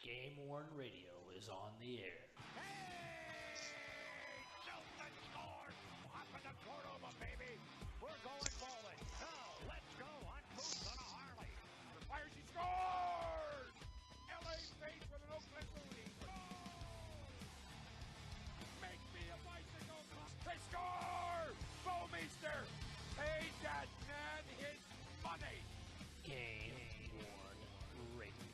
GameWorn Radio is on the air. Hey! Shelton scores! Popping the Cordova, baby! We're going bowling. Now, let's go on Moose on a Harley. The fire, she scores! LA's face with an Oakland Mooney. Make me a bicycle. They score! Bowmeister paid that man his money. GameWorn Radio.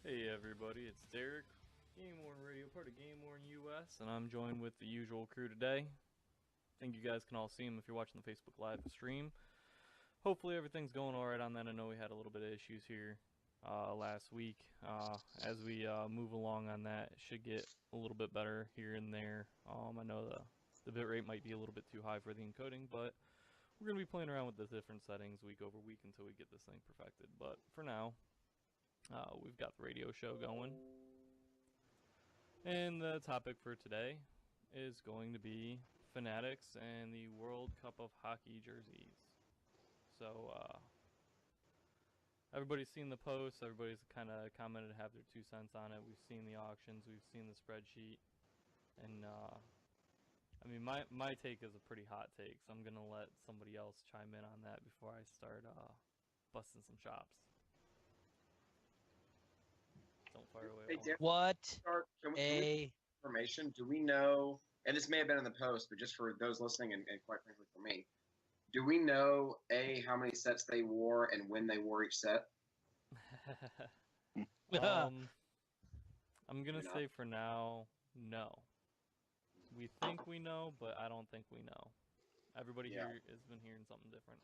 Hey everybody, it's Derek, GameWorn Radio, part of GameWorn.us, and I'm joined with the usual crew today. I think you guys can all see him if you're watching the Facebook Live stream. Hopefully everything's going alright on that. I know we had a little bit of issues here last week. As we move along on that, it should get a little bit better here and there. I know the bitrate might be a little bit too high for the encoding, but we're going to be playing around with the different settings week over week until we get this thing perfected. But for now, we've got the radio show going, and the topic for today is going to be Fanatics and the World Cup of Hockey jerseys. So everybody's seen the posts, everybody's kind of commented, have their 2 cents on it. We've seen the auctions, we've seen the spreadsheet, and I mean my take is a pretty hot take, so I'm going to let somebody else chime in on that before I start busting some chops. Don't fire away. Hey, Derek, What can we information? Do we know, and this may have been in the post, but just for those listening and quite frankly for me, do we know, A, how many sets they wore and when they wore each set? I'm going to say for now, no. We think we know, but I don't think we know. Everybody here has been hearing something different.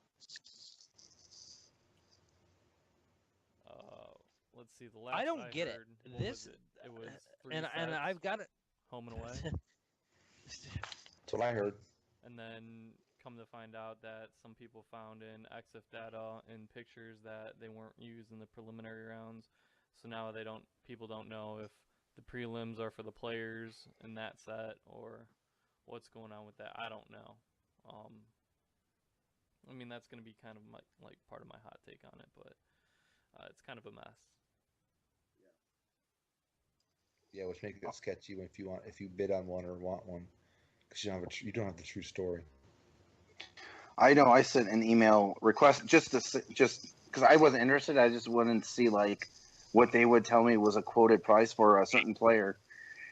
Let's see. The last I don't get heard, it. what This was it? It was 3 and sets, I've got it. home and away, That's what I heard. and then come to find out that some people found in EXIF data and pictures that they weren't used in the preliminary rounds. So now people don't know if the prelims are for the players in that set or what's going on with that. I don't know. I mean, that's going to be kind of like part of my hot take on it, but it's kind of a mess. Yeah, which makes it sketcy if you bid on one or want one, because you don't have the true story. I know. I sent an email request just because I wasn't interested. I just wanted to see like what they would tell me was a quoted price for a certain player,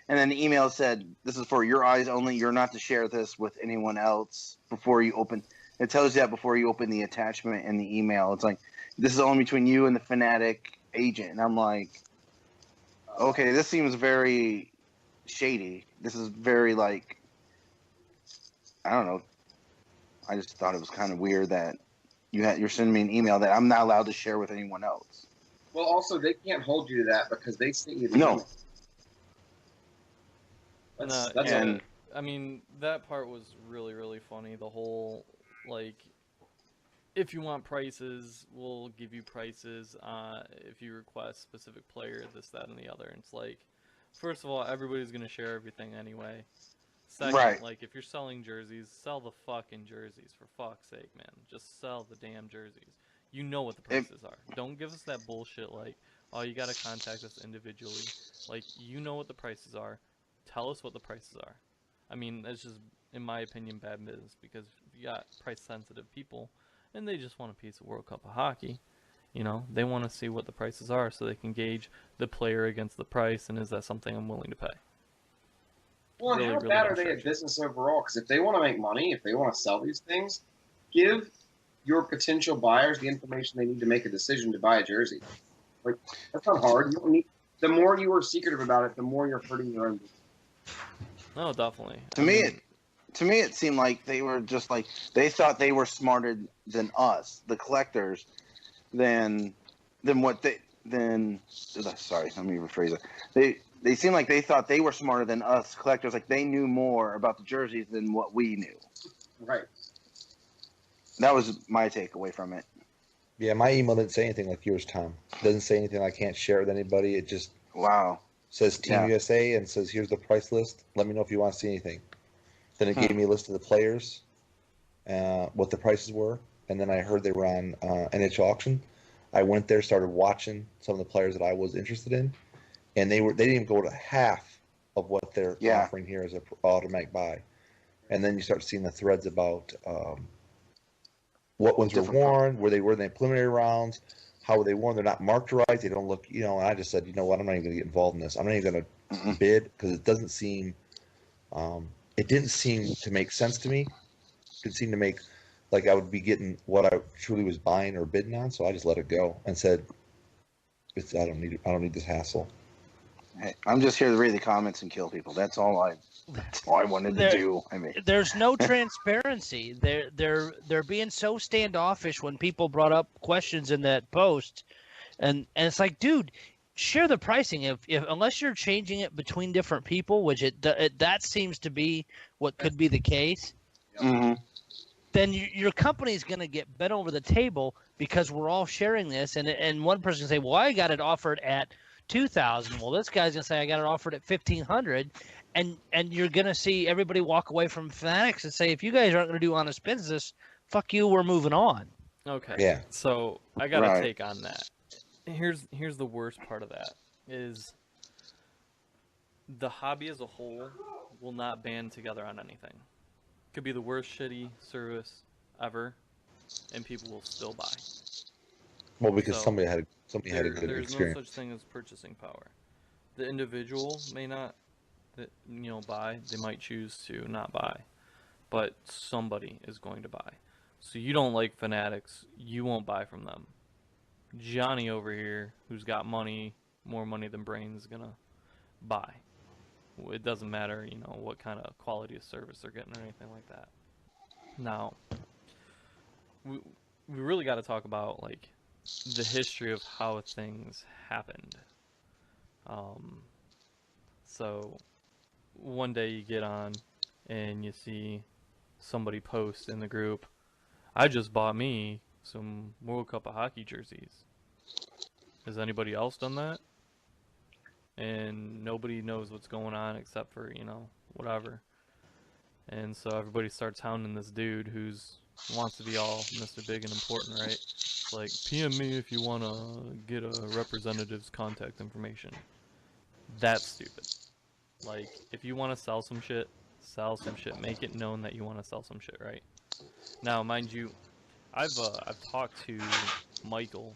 and then the email said, "This is for your eyes only. You're not to share this with anyone else before you open." It tells you that before you open the attachment in the email. It's like, this is only between you and the Fanatic agent, and I'm like, okay, this seems very shady. This is very like, I don't know. I just thought it was kind of weird that you're sending me an email that I'm not allowed to share with anyone else. Well, also, they can't hold you to that because they sent you the No. email. That's and I mean, that part was really, really funny. The whole, like, if you want prices, we'll give you prices if you request specific player, this, that, and the other. And it's like, first of all, everybody's going to share everything anyway. Second, Right. like, if you're selling jerseys, sell the fucking jerseys, for fuck's sake, man. Just sell the damn jerseys. You know what the prices are. Don't give us that bullshit like, oh, you got to contact us individually. Like, you know what the prices are. Tell us what the prices are. I mean, that's just, in my opinion, bad business, because you got price-sensitive people, and they just want a piece of World Cup of Hockey. You know, they want to see what the prices are so they can gauge the player against the price, and is that something I'm willing to pay? Well, and how bad are they at business overall? Because if they want to make money, if they want to sell these things, give your potential buyers the information they need to make a decision to buy a jersey. Like, that's not hard. You don't need, the more you are secretive about it, the more you're hurting your own business. No, definitely. To me, it seemed like they were just like, they thought they were smarter than us, the collectors, sorry, let me rephrase it. They seemed like they thought they were smarter than us collectors, like they knew more about the jerseys than what we knew. Right. That was my takeaway from it. Yeah, my email didn't say anything like yours, Tom. It doesn't say anything I can't share with anybody. It just says Team USA and says, here's the price list. Let me know if you want to see anything. Then it gave me a list of the players, what the prices were, and then I heard they were on NHL auction. I went there, started watching some of the players that I was interested in, and they didn't even go to half of what they're offering here as an automatic buy. And then you start seeing the threads about what ones were worn, were they in the preliminary rounds, how were they worn? They're not marked right. They don't look, and I just said, you know what? I'm not even going to get involved in this. I'm not even going to bid because it doesn't seem. It didn't seem to make sense to me. It didn't seem to make like I would be getting what I truly was buying or bidding on. So I just let it go and said, I don't need this hassle. Hey, I'm just here to read the comments and kill people. That's all I wanted to do. I mean, there's no transparency. They're being so standoffish when people brought up questions in that post, and it's like, dude, share the pricing. If unless you're changing it between different people, which that seems to be what could be the case, then your company's going to get bent over the table because we're all sharing this, and one person can say, well, I got it offered at $2,000. Well, this guy's gonna say I got it offered at $1,500, and you're gonna see everybody walk away from Fanatics and say, if you guys aren't gonna do honest business, fuck you, we're moving on. Okay. Yeah. So I got a take on that. Here's the worst part of that is the hobby as a whole will not band together on anything. Could be the worst shitty service ever, and people will still buy. Well, because somebody had a good experience. There's no such thing as purchasing power. The individual may not, buy. They might choose to not buy, but somebody is going to buy. So you don't like Fanatics, you won't buy from them. Johnny over here, who's got money, more money than brains, is gonna buy. It doesn't matter, what kind of quality of service they're getting or anything like that. Now, we really got to talk about the history of how things happened. So one day you get on and you see somebody post in the group, I just bought me some World Cup of Hockey jerseys. Has anybody else done that? And nobody knows what's going on except for, whatever. And so everybody starts hounding this dude who's wants to be all Mr. Big and important, right? It's like, PM me if you want to get a representative's contact information. That's stupid. Like, if you want to sell some shit, sell some shit. Make it known that you want to sell some shit, right? Now, mind you, I've talked to Michael,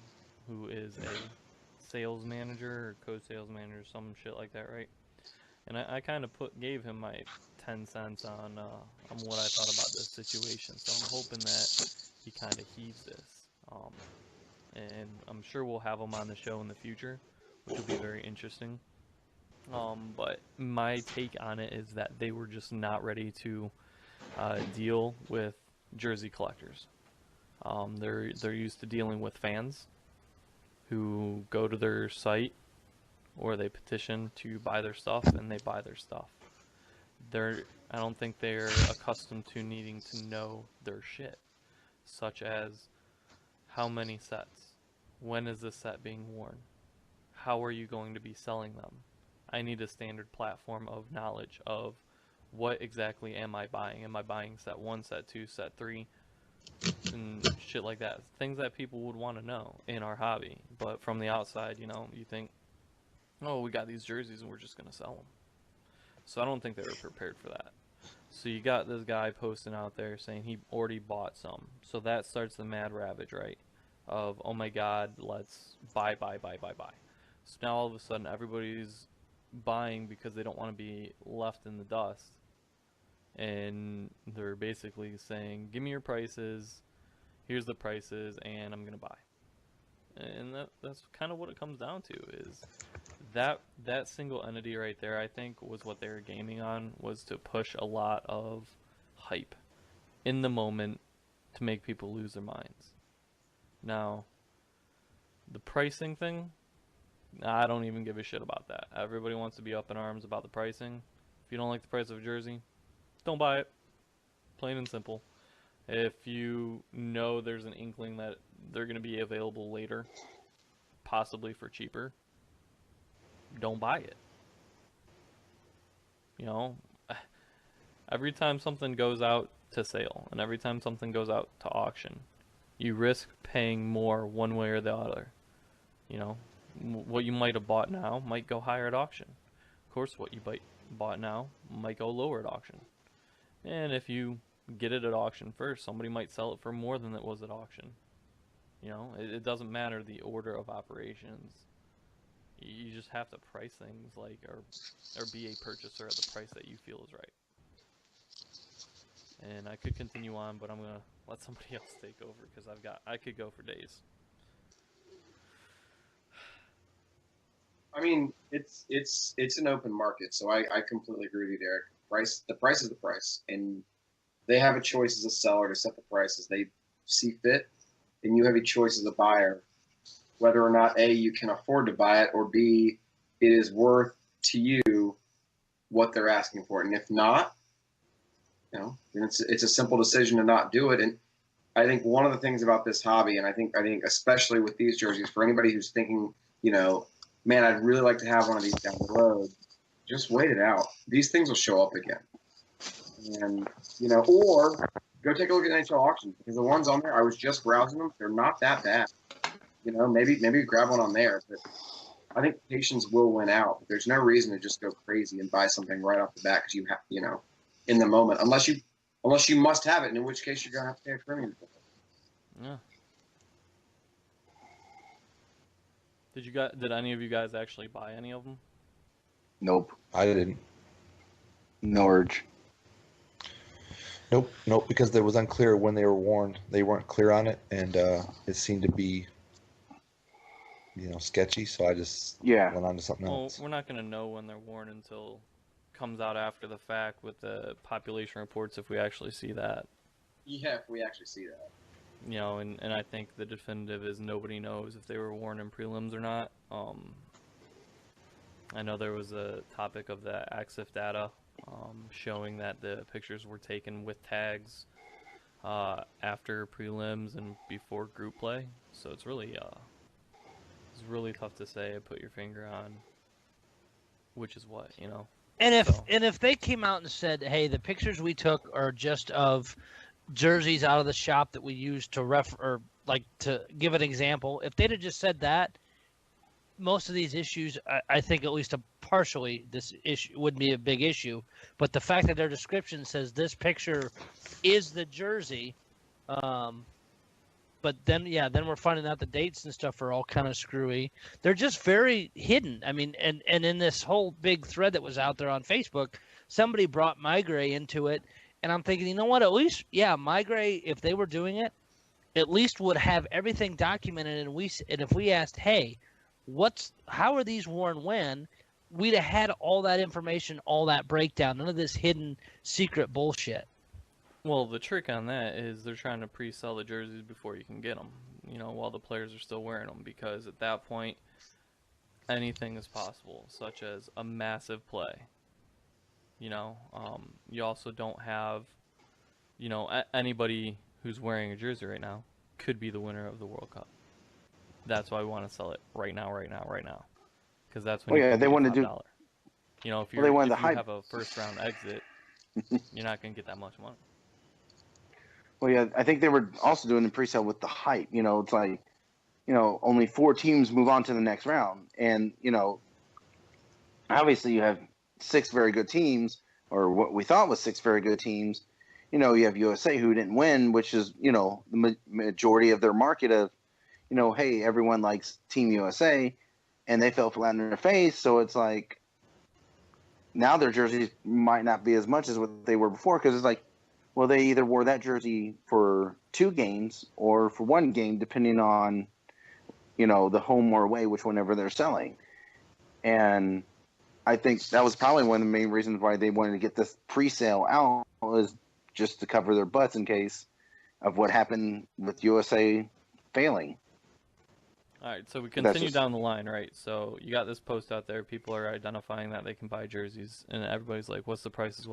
who is a sales manager or co-sales manager, some shit like that, right? And I kind of gave him my 10 cents on what I thought about this situation. So I'm hoping that he kind of heeds this. And I'm sure we'll have him on the show in the future, which will be very interesting. But my take on it is that they were just not ready to deal with jersey collectors. They're used to dealing with fans who go to their site or they petition to buy their stuff and they buy their stuff. I don't think they're accustomed to needing to know their shit, such as how many sets, when is this set being worn, how are you going to be selling them. I need a standard platform of knowledge of what exactly am I buying. Am I buying set 1, set 2, set 3, and shit like that. Things that people would want to know in our hobby. But from the outside, you think, oh, we got these jerseys and we're just going to sell them. So I don't think they were prepared for that. So you got this guy posting out there saying he already bought some. So that starts the mad ravage, right? Of, oh my god, let's buy. So now all of a sudden everybody's buying because they don't want to be left in the dust. And they're basically saying, give me your prices, here's the prices, and I'm going to buy. And that's kind of what it comes down to, is that single entity right there, I think, was what they were gaming on, was to push a lot of hype in the moment to make people lose their minds. Now, the pricing thing, I don't even give a shit about that. Everybody wants to be up in arms about the pricing. If you don't like the price of a jersey, don't buy it. Plain and simple. If you know there's an inkling that they're going to be available later, possibly for cheaper, don't buy it. Every time something goes out to sale and every time something goes out to auction, You risk paying more one way or the other. You know, what you might have bought now might go higher at auction. Of course, what you bought now might go lower at auction. And if you get it at auction first, somebody might sell it for more than it was at auction. You know, it doesn't matter the order of operations. You just have to price things like, or be a purchaser at the price that you feel is right. And I could continue on, but I'm gonna let somebody else take over because I could go for days. I mean, it's an open market, so I completely agree with you, Derek. The price is the price, and they have a choice as a seller to set the price as they see fit, and you have a choice as a buyer whether or not A, you can afford to buy it, or B, it is worth to you what they're asking for it. And if not, you know, then it's a simple decision to not do it. And I think one of the things about this hobby, and I think especially with these jerseys, for anybody who's thinking, you know, man, I'd really like to have one of these down the road, just wait it out. These things will show up again. And, you know, or go take a look at NHL auctions, because the ones on there, I was just browsing them, they're not that bad. You know, maybe grab one on there, but I think patience will win out. There's no reason to just go crazy and buy something right off the bat because you have, you know, in the moment, unless you must have it, and in which case you're gonna have to pay a premium for it. Yeah. Did any of you guys actually buy any of them? Nope. I didn't. No urge. Nope, because it was unclear when they were worn. They weren't clear on it, and it seemed to be, you know, sketchy. So I just went on to something else. We're not going to know when they're worn until it comes out after the fact with the population reports, if we actually see that. Yeah, if we actually see that. You know, and I think the definitive is nobody knows if they were worn in prelims or not. I know there was a topic of the AXIF data showing that the pictures were taken with tags after prelims and before group play. So it's really tough to say. Put your finger on which is what, you know. And if they came out and said, "Hey, the pictures we took are just of jerseys out of the shop that we used to to give an example," if they'd have just said that, most of these issues, I think at least partially, this issue would be a big issue. But the fact that their description says this picture is the jersey, but then we're finding out the dates and stuff are all kind of screwy. They're just very hidden. I mean, and in this whole big thread that was out there on Facebook, somebody brought MyGray into it, and I'm thinking, you know what? At least, MyGray, if they were doing it, at least would have everything documented. And if we asked, hey, how are these worn when, we'd have had all that information, all that breakdown, none of this hidden secret bullshit. Well, the trick on that is they're trying to pre-sell the jerseys before you can get them, you know, while the players are still wearing them, because at that point, anything is possible, such as a massive play. You know, you also don't have, you know, anybody who's wearing a jersey right now could be the winner of the World Cup. That's why we want to sell it right now. Because that's when they want to do. You know, if you have a first-round exit, you're not going to get that much money. Well, yeah, I think they were also doing the pre-sale with the hype. You know, it's like, you know, only 4 teams move on to the next round. And, you know, obviously you have 6 very good teams, or what we thought was 6 very good teams. You know, you have USA who didn't win, which is, you know, the majority of their market of, you know, hey, everyone likes Team USA, and they fell flat in their face. So it's like, now their jerseys might not be as much as what they were before, because it's like, well, they either wore that jersey for 2 games or for 1 game, depending on, you know, the home or away, whenever they're selling. And I think that was probably one of the main reasons why they wanted to get this pre-sale out, was just to cover their butts in case of what happened with USA failing. All right, so we continue down the line, right? So you got this post out there. People are identifying that they can buy jerseys, and everybody's like, what's the prices?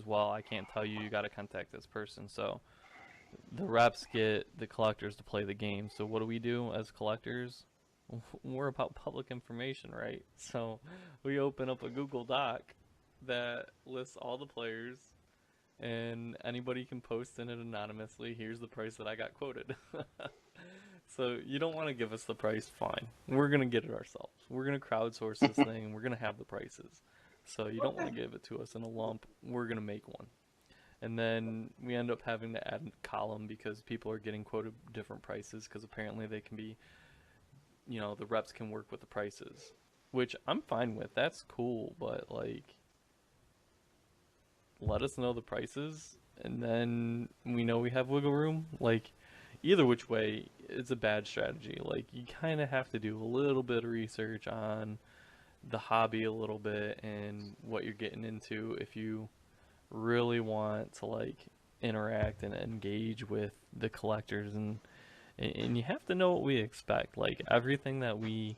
Well, I can't tell you. You got to contact this person. So the reps get the collectors to play the game. So what do we do as collectors? We're about public information, right? So we open up a Google Doc that lists all the players, and anybody can post in it anonymously. Here's the price that I got quoted. So you don't want to give us the price, fine. We're going to get it ourselves. We're going to crowdsource this thing, and we're going to have the prices. So you don't want to give it to us in a lump. We're going to make one. And then we end up having to add a column because people are getting quoted different prices because apparently they can be, you know, the reps can work with the prices, which I'm fine with. That's cool, but, like, let us know the prices, and then we know we have wiggle room. Like, either which way, it's a bad strategy. Like, you kind of have to do a little bit of research on the hobby a little bit and what you're getting into if you really want to, like, interact and engage with the collectors, and you have to know what we expect. Like, everything that we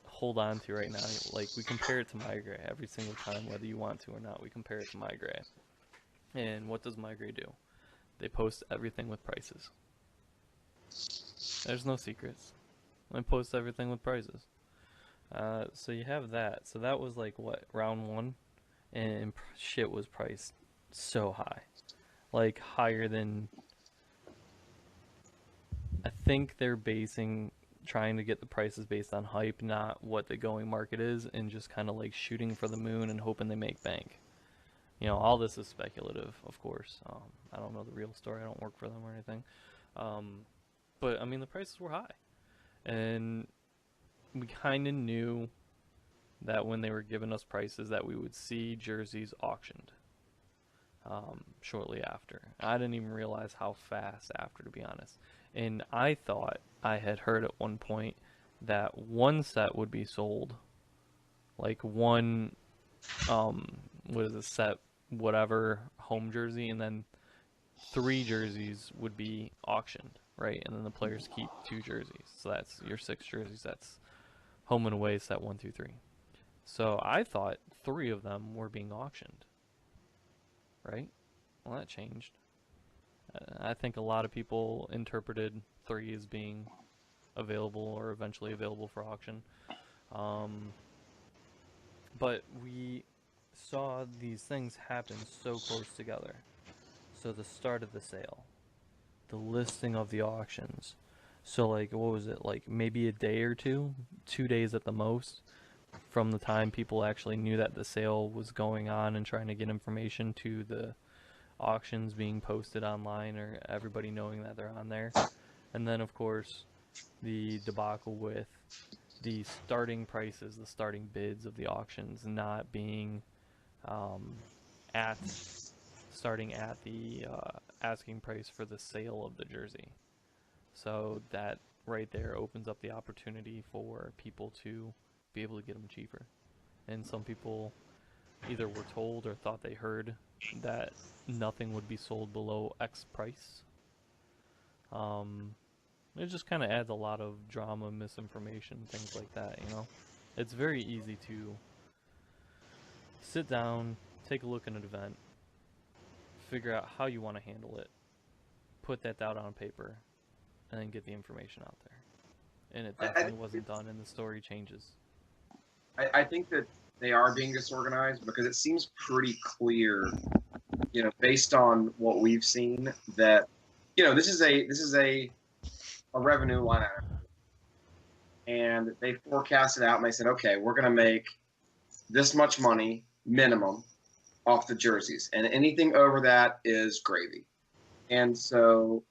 hold on to right now, like, we compare it to MyGray every single time, whether you want to or not. We compare it to MyGray. And what does MyGray do? They post everything with prices. There's no secrets. They post everything with prices. So you have that. So that was like, what, round one? And shit was priced so high. Like, higher than... I think they're trying to get the prices based on hype, not what the going market is, and just kind of like shooting for the moon and hoping they make bank. You know, all this is speculative, of course. I don't know the real story. I don't work for them or anything. But, I mean, the prices were high. And we kind of knew that when they were giving us prices that we would see jerseys auctioned shortly after. I didn't even realize how fast after, to be honest. And I thought I had heard at one point that one set would be sold, like one, what is a set, whatever, home jersey, and then 3 jerseys would be auctioned, right? And then the players keep 2 jerseys. So that's your 6 jerseys. That's home and away set 1, 2, 3. So I thought 3 of them were being auctioned, right? Well, that changed. I think a lot of people interpreted 3 as being available or eventually available for auction. But we saw these things happen so close together. So the start of the sale, the listing of the auctions. So, like, what was it, like maybe a day or 2 days at the most, from the time people actually knew that the sale was going on and trying to get information to the auctions being posted online, or everybody knowing that they're on there. And then, of course, the debacle with the starting prices, the starting bids of the auctions not being starting at the asking price for the sale of the jersey. So that right there opens up the opportunity for people to be able to get them cheaper. And some people either were told or thought they heard that nothing would be sold below X price. It just kind of adds a lot of drama, misinformation, things like that, you know? It's very easy to sit down, take a look at an event, figure out how you want to handle it, put that out on paper, and then get the information out there. And it definitely wasn't done, and the story changes. I think that they are being disorganized because it seems pretty clear, you know, based on what we've seen, that, you know, this is a revenue line item, and they forecast it out and they said, okay, we're going to make this much money minimum off the jerseys, and anything over that is gravy. And so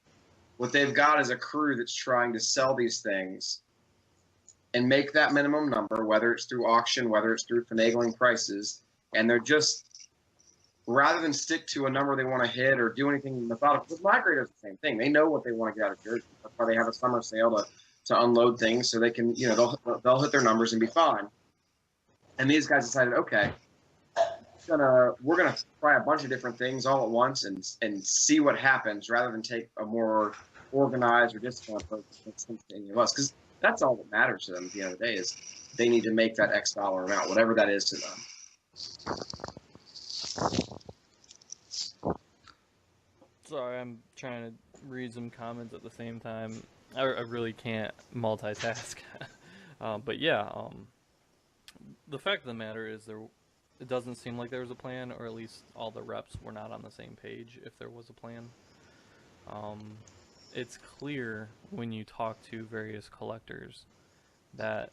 what they've got is a crew that's trying to sell these things and make that minimum number, whether it's through auction, whether it's through finagling prices, and they're just, rather than stick to a number they want to hit or do anything methodical, because MyGray does the same thing. They know what they want to get out of jerseys. That's why they have a summer sale to unload things so they can, you know, they'll hit their numbers and be fine. And these guys decided, okay, we're gonna try a bunch of different things all at once and see what happens, rather than take a more organized or disciplined approach to any of us, because that's all that matters to them at the end of the day, is they need to make that X dollar amount, whatever that is to them. Sorry, I'm trying to read some comments at the same time. I really can't multitask. But yeah, the fact of the matter is it doesn't seem like there was a plan, or at least all the reps were not on the same page if there was a plan. It's clear when you talk to various collectors that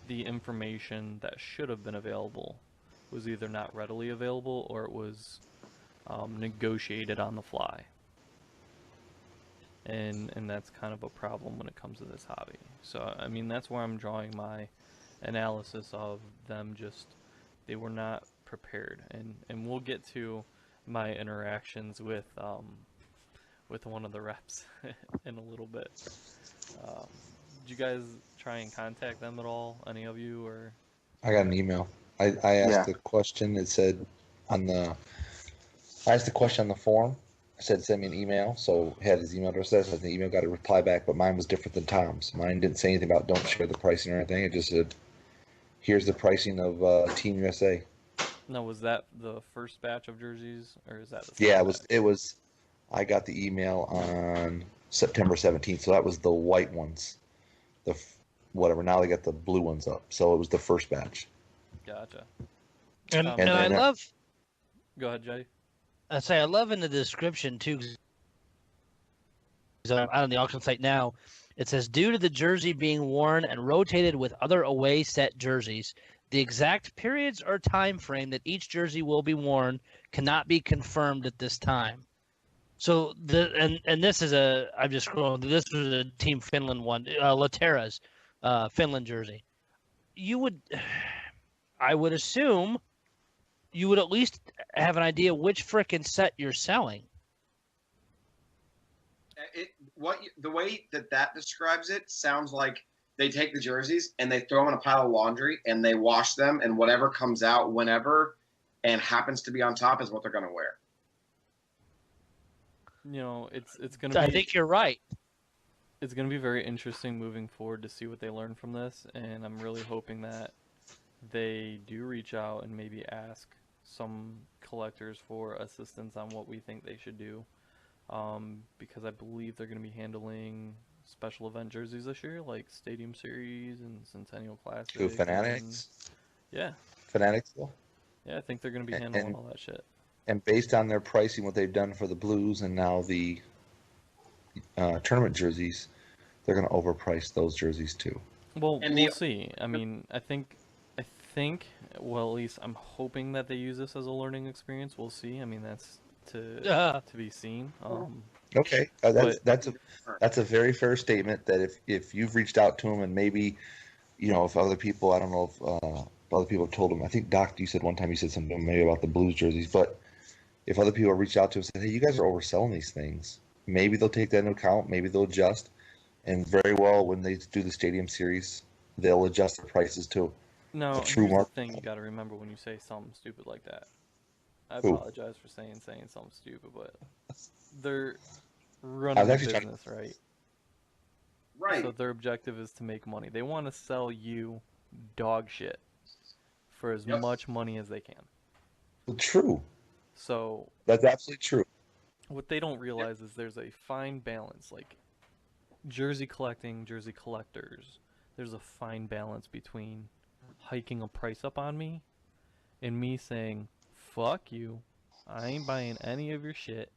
the information that should have been available was either not readily available or it was negotiated on the fly. And that's kind of a problem when it comes to this hobby. So, I mean, that's where I'm drawing my analysis of them they were not prepared. And we'll get to my interactions with one of the reps in a little bit. Did you guys try and contact them at all? Any of you? Or I got an email. I asked the question. It said I asked the question on the forum. I said send me an email. So it had his email address there. So the email got a reply back, but mine was different than Tom's. Mine didn't say anything about don't share the pricing or anything. It just said, here's the pricing of Team USA. no, was that the first batch of jerseys, or is that the Yeah, second batch? it was. I got the email on September 17th, so that was the white ones. Whatever. Now they got the blue ones up, so it was the first batch. Gotcha. And And I then- love. Go ahead, Jay. I love in the description too. 'Cause I'm out on the auction site now. It says, due to the jersey being worn and rotated with other away set jerseys, the exact periods or time frame that each jersey will be worn cannot be confirmed at this time. So this is I'm just scrolling. This was a Team Finland one, Latera's Finland jersey. I would assume, you would at least have an idea which frickin' set you're selling. The way that describes it sounds like they take the jerseys and they throw them in a pile of laundry and they wash them, and whatever comes out whenever and happens to be on top is what they're going to wear. You know, it's gonna be. I think you're right. It's gonna be very interesting moving forward to see what they learn from this, and I'm really hoping that they do reach out and maybe ask some collectors for assistance on what we think they should do, because I believe they're going to be handling special event jerseys this year, like Stadium Series and Centennial Classic. Who, Fanatics? Yeah. Fanatics, though? Yeah, I think they're going to be handling all that shit. And based on their pricing, what they've done for the Blues and now the tournament jerseys, they're going to overprice those jerseys too. Well, we'll see. I mean, I think, well, at least I'm hoping that they use this as a learning experience. We'll see. I mean, that's to be seen. Okay, that's a very fair statement. That if you've reached out to them and maybe, if other people, I don't know if other people have told them. I think Doc, you said one time you said something maybe about the Blues jerseys, but if other people reach out to us and say, hey, you guys are overselling these things, maybe they'll take that into account. Maybe they'll adjust, and very well when they do the Stadium Series, they'll adjust their prices too. No, true here's the thing you got to remember when you say something stupid like that. I apologize for saying something stupid, but they're running a business, right? Right. So their objective is to make money. They want to sell you dog shit for as much money as they can. Well, true. So that's absolutely true. What they don't realize is there's a fine balance, like jersey collecting, jersey collectors. There's a fine balance between hiking a price up on me and me saying, fuck you, I ain't buying any of your shit,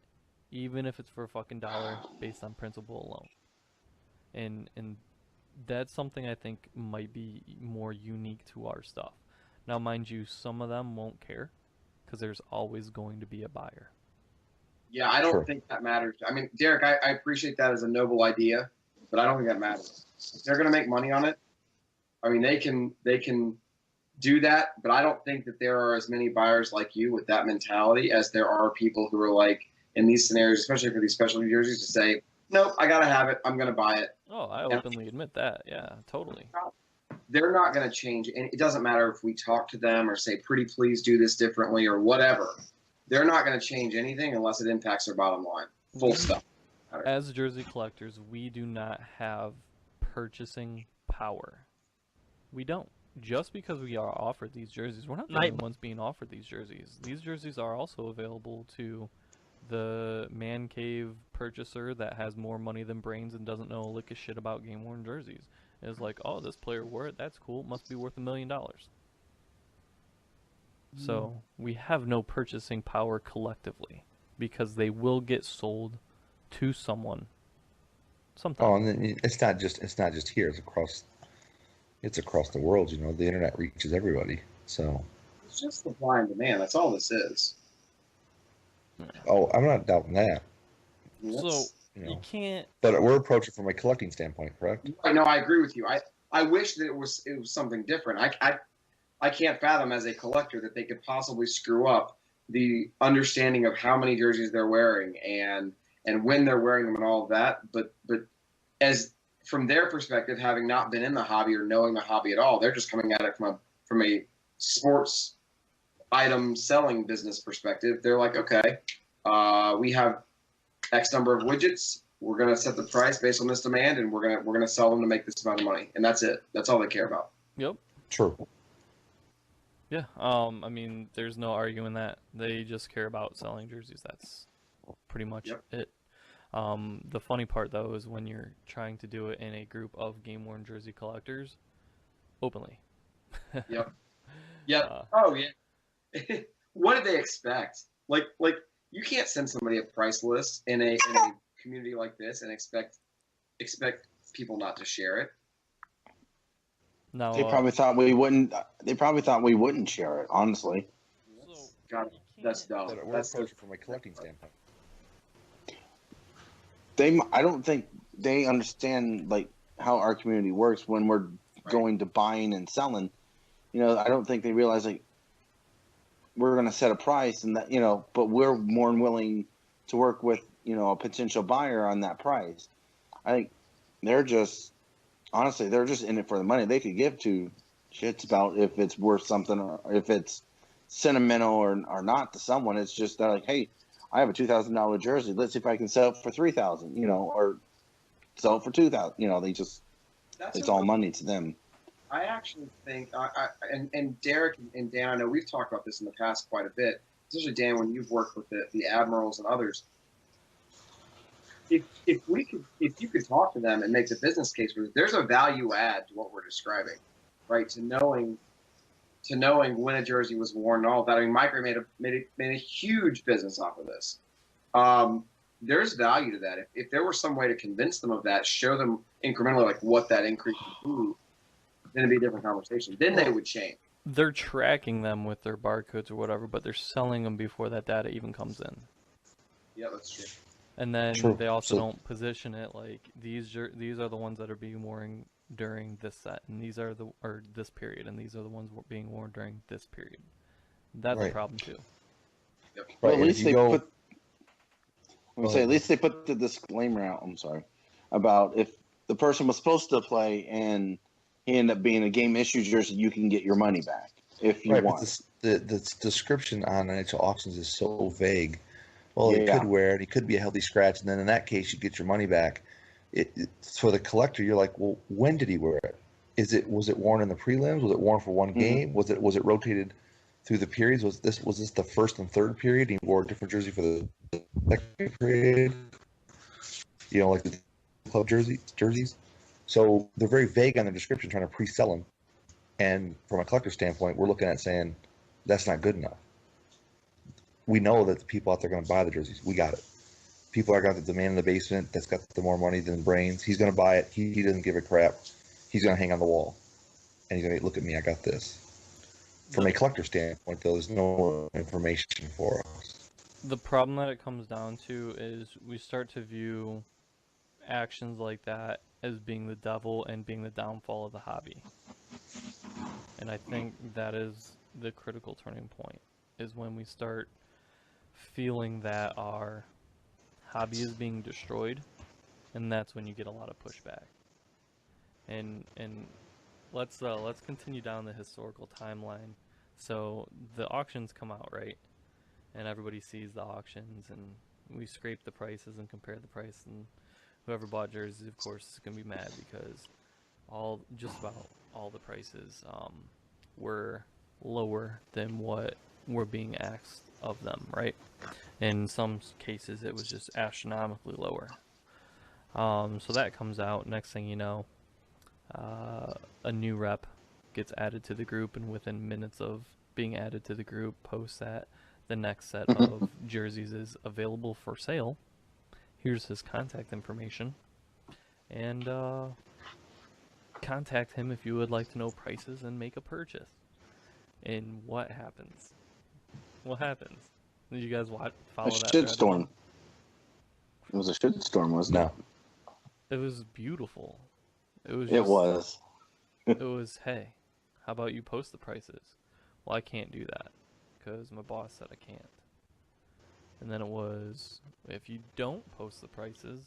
even if it's for a fucking dollar based on principle alone. And that's something I think might be more unique to our stuff. Now, mind you, some of them won't care because there's always going to be a buyer. Yeah, I don't think that matters. I mean, Derek, I appreciate that as a noble idea, but I don't think that matters. If they're going to make money on it, I mean, they can do that, but I don't think that there are as many buyers like you with that mentality as there are people who are like, in these scenarios, especially for these specialty jerseys, to say, nope, I got to have it. I'm going to buy it. Oh, I openly admit that. Yeah, totally. They're not going to change. And it doesn't matter if we talk to them or say, pretty please do this differently or whatever. They're not going to change anything unless it impacts their bottom line. Full stop. As jersey collectors, we do not have purchasing power. We don't. Just because we are offered these jerseys, we're not the only ones being offered these jerseys. These jerseys are also available to the man cave purchaser that has more money than brains and doesn't know a lick of shit about game-worn jerseys. It's like, oh, this player wore it, that's cool, it must be worth $1 million. So we have no purchasing power collectively because they will get sold to someone sometime. Oh, and then it's not just here. It's across the world. You know, the internet reaches everybody. So It's just supply and demand. That's all this is. oh, I'm not doubting that. So You know, you can't. but we're approaching from a collecting standpoint, correct? I know. I agree with you. I wish that it was something different. I can't fathom as a collector that they could possibly screw up the understanding of how many jerseys they're wearing and when they're wearing them and all of that. But as from their perspective, having not been in the hobby or knowing the hobby at all, they're just coming at it from a sports item selling business perspective. They're like, okay, we have X number of widgets. We're gonna set the price based on this demand, and we're gonna sell them to make this amount of money, and that's it. That's all they care about. Yep. True. Yeah. I mean, there's no arguing that. They just care about selling jerseys. That's pretty much it. The funny part though is when you're trying to do it in a group of game-worn jersey collectors, openly. Yep. Oh yeah. What did they expect? Like you can't send somebody a price list in a community like this and expect people not to share it. No. They probably thought we wouldn't. They probably thought we wouldn't share it. Honestly, God, that's dumb. But we're That's approaching from a collecting standpoint. I don't think they understand like how our community works when we're going to buying and selling. You know, I don't think they realize like we're going to set a price and that, you know, but we're more than willing to work with, you know, a potential buyer on that price. I think they're just, honestly, they're just in it for the money. They could give two shits about if it's worth something or if it's sentimental or not to someone. It's just they're like, hey, I have a $2,000 jersey. Let's see if I can sell it for $3,000, you know, or sell it for $2,000. You know, they just, it's all money to them. I actually think, and Derek and Dan, I know we've talked about this in the past quite a bit, especially Dan, when you've worked with the Admirals and others. If you could talk to them and make the business case for it, there's a value add to what we're describing, right? To knowing when a jersey was worn and all that. I mean, Mike made a huge business off of this. There's value to that. If there were some way to convince them of that, show them incrementally like what that increase would be, then it'd be a different conversation. Then they would change. They're tracking them with their barcodes or whatever, but they're selling them before that data even comes in. Yeah, that's true. And then they also don't position it like these are the ones that are being worn during this set, and these are this period, and these are the ones being worn during this period. That's a problem too. Yep. Well, at least they put. At least they put the disclaimer out. I'm sorry, about if the person was supposed to play and he ended up being a game issue jersey, you can get your money back if you want. The description on NHL auctions is so vague. Well, he could wear it. He could be a healthy scratch, and then in that case, you get your money back. For the collector, you're like, well, when did he wear it? Was it worn in the prelims? Was it worn for one game? Was it rotated through the periods? Was this the first and third period? He wore a different jersey for the second period. You know, like the club jerseys. So they're very vague on their description, trying to pre-sell them. And from a collector standpoint, we're looking at saying that's not good enough. We know that the people out there are going to buy the jerseys. We got it. People are got the demand in the basement that's got the more money than brains. He's going to buy it. He doesn't give a crap. He's going to hang on the wall. And he's going to look at me. I got this. From a collector standpoint, though, there's no information for us. The problem that it comes down to is we start to view actions like that as being the devil and being the downfall of the hobby. And I think that is the critical turning point, is when we start feeling that our hobby is being destroyed, and that's when you get a lot of pushback. And let's continue down the historical timeline. So the auctions come out, right? And everybody sees the auctions, and we scrape the prices and compare the price, and whoever bought jerseys, of course, is going to be mad because just about all the prices were lower than what were being asked of them, right? In some cases, it was just astronomically lower. So that comes out. Next thing you know, a new rep gets added to the group, and within minutes of being added to the group posts that the next set of jerseys is available for sale. Here's his contact information. And contact him if you would like to know prices and make a purchase. And what happens? What happens? Did you guys follow that thread? Shitstorm. It was a shitstorm, wasn't it? It was beautiful. It was. It was, hey, how about you post the prices? Well, I can't do that because my boss said I can't. And then it was, if you don't post the prices,